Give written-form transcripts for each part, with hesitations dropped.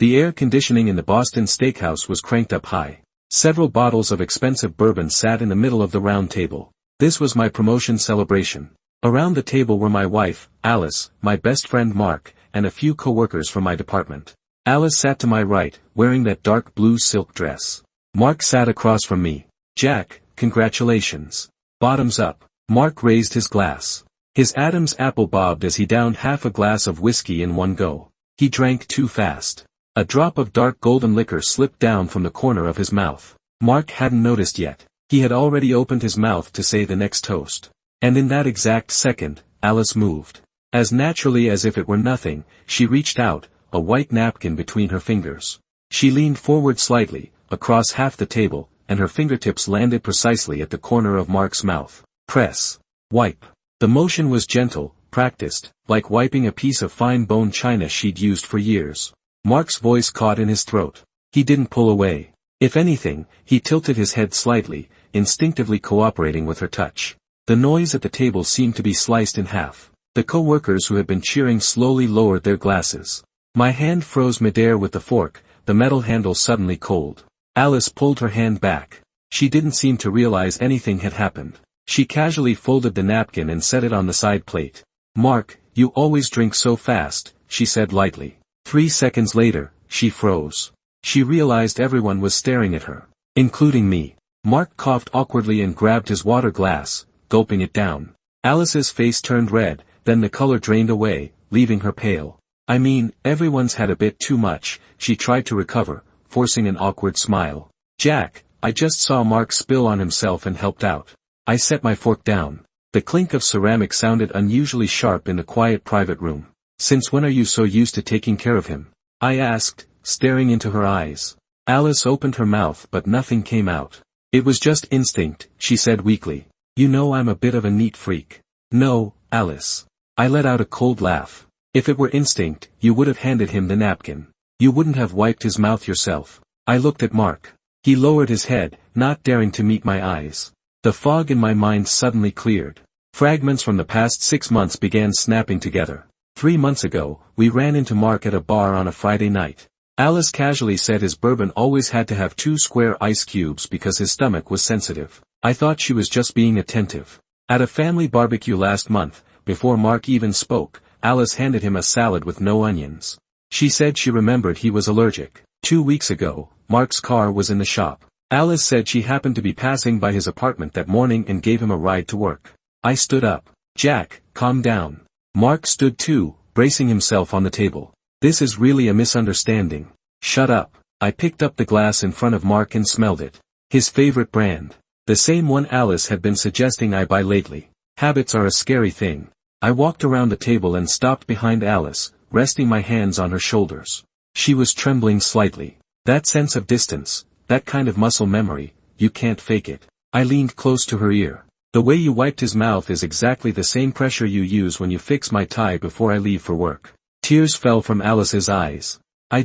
The air conditioning in the Boston steakhouse was cranked up high. Several bottles of expensive bourbon sat in the middle of the round table. This was my promotion celebration. Around the table were my wife, Alice, my best friend Mark, and a few co-workers from my department. Alice sat to my right, wearing that dark blue silk dress. Mark sat across from me. "Jack, congratulations. Bottoms up." Mark raised his glass. His Adam's apple bobbed as he downed half a glass of whiskey in one go. He drank too fast. A drop of dark golden liquor slipped down from the corner of his mouth. Mark hadn't noticed yet. He had already opened his mouth to say the next toast. And in that exact second, Alice moved. As naturally as if it were nothing, she reached out, a white napkin between her fingers. She leaned forward slightly, across half the table, and her fingertips landed precisely at the corner of Mark's mouth. Press. Wipe. The motion was gentle, practiced, like wiping a piece of fine bone china she'd used for years. Mark's voice caught in his throat. He didn't pull away. If anything, he tilted his head slightly, instinctively cooperating with her touch. The noise at the table seemed to be sliced in half. The co-workers who had been cheering slowly lowered their glasses. My hand froze midair with the fork, the metal handle suddenly cold. Alice pulled her hand back. She didn't seem to realize anything had happened. She casually folded the napkin and set it on the side plate. "Mark, you always drink so fast," she said lightly. 3 seconds later, she froze. She realized everyone was staring at her, including me. Mark coughed awkwardly and grabbed his water glass, gulping it down. Alice's face turned red, then the color drained away, leaving her pale. "I mean, everyone's had a bit too much," she tried to recover, forcing an awkward smile. "Jack, I just saw Mark spill on himself and helped out." I set my fork down. The clink of ceramic sounded unusually sharp in the quiet private room. "Since when are you so used to taking care of him?" I asked, staring into her eyes. Alice opened her mouth but nothing came out. "It was just instinct," she said weakly. "You know I'm a bit of a neat freak." "No, Alice." I let out a cold laugh. "If it were instinct, you would have handed him the napkin. You wouldn't have wiped his mouth yourself." I looked at Mark. He lowered his head, not daring to meet my eyes. The fog in my mind suddenly cleared. Fragments from the past 6 months began snapping together. 3 months ago, we ran into Mark at a bar on a Friday night. Alice casually said his bourbon always had to have 2 square ice cubes because his stomach was sensitive. I thought she was just being attentive. At a family barbecue last month, before Mark even spoke, Alice handed him a salad with no onions. She said she remembered he was allergic. 2 weeks ago, Mark's car was in the shop. Alice said she happened to be passing by his apartment that morning and gave him a ride to work. I stood up. "Jack, calm down." Mark stood too, bracing himself on the table. "This is really a misunderstanding." "Shut up." I picked up the glass in front of Mark and smelled it. His favorite brand. The same one Alice had been suggesting I buy lately. Habits are a scary thing. I walked around the table and stopped behind Alice, resting my hands on her shoulders. She was trembling slightly. That sense of distance, that kind of muscle memory, you can't fake it. I leaned close to her ear. "The way you wiped his mouth is exactly the same pressure you use when you fix my tie before I leave for work." Tears fell from Alice's eyes. I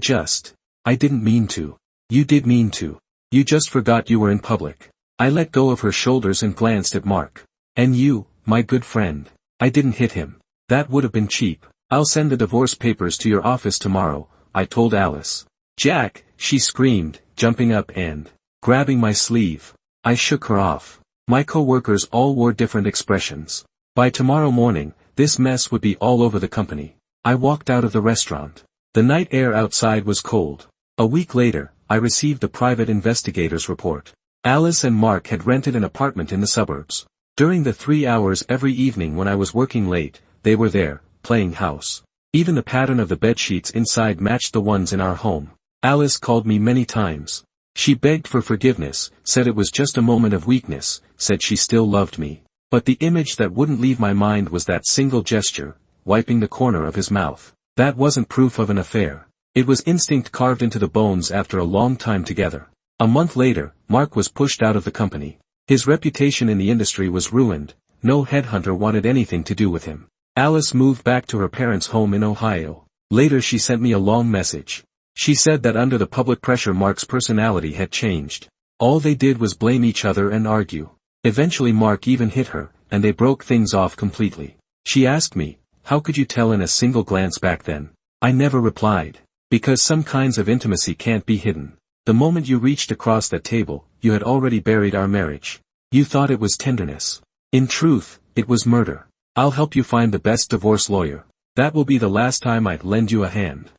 didn't mean to." "You did mean to. You just forgot you were in public." I let go of her shoulders and glanced at Mark. "And you, my good friend." I didn't hit him. That would have been cheap. "I'll send the divorce papers to your office tomorrow," I told Alice. "Jack," she screamed, jumping up and grabbing my sleeve. I shook her off. My co-workers all wore different expressions. By tomorrow morning, this mess would be all over the company. I walked out of the restaurant. The night air outside was cold. A week later, I received the private investigator's report. Alice and Mark had rented an apartment in the suburbs. During the 3 hours every evening when I was working late, they were there, playing house. Even the pattern of the bedsheets inside matched the ones in our home. Alice called me many times. She begged for forgiveness, said it was just a moment of weakness, said she still loved me. But the image that wouldn't leave my mind was that single gesture, wiping the corner of his mouth. That wasn't proof of an affair. It was instinct carved into the bones after a long time together. A month later, Mark was pushed out of the company. His reputation in the industry was ruined. No headhunter wanted anything to do with him. Alice moved back to her parents' home in Ohio. Later she sent me a long message. She said that under the public pressure Mark's personality had changed. All they did was blame each other and argue. Eventually Mark even hit her, and they broke things off completely. She asked me, "How could you tell in a single glance back then?" I never replied. Because some kinds of intimacy can't be hidden. The moment you reached across that table, you had already buried our marriage. You thought it was tenderness. In truth, it was murder. I'll help you find the best divorce lawyer. That will be the last time I'd lend you a hand.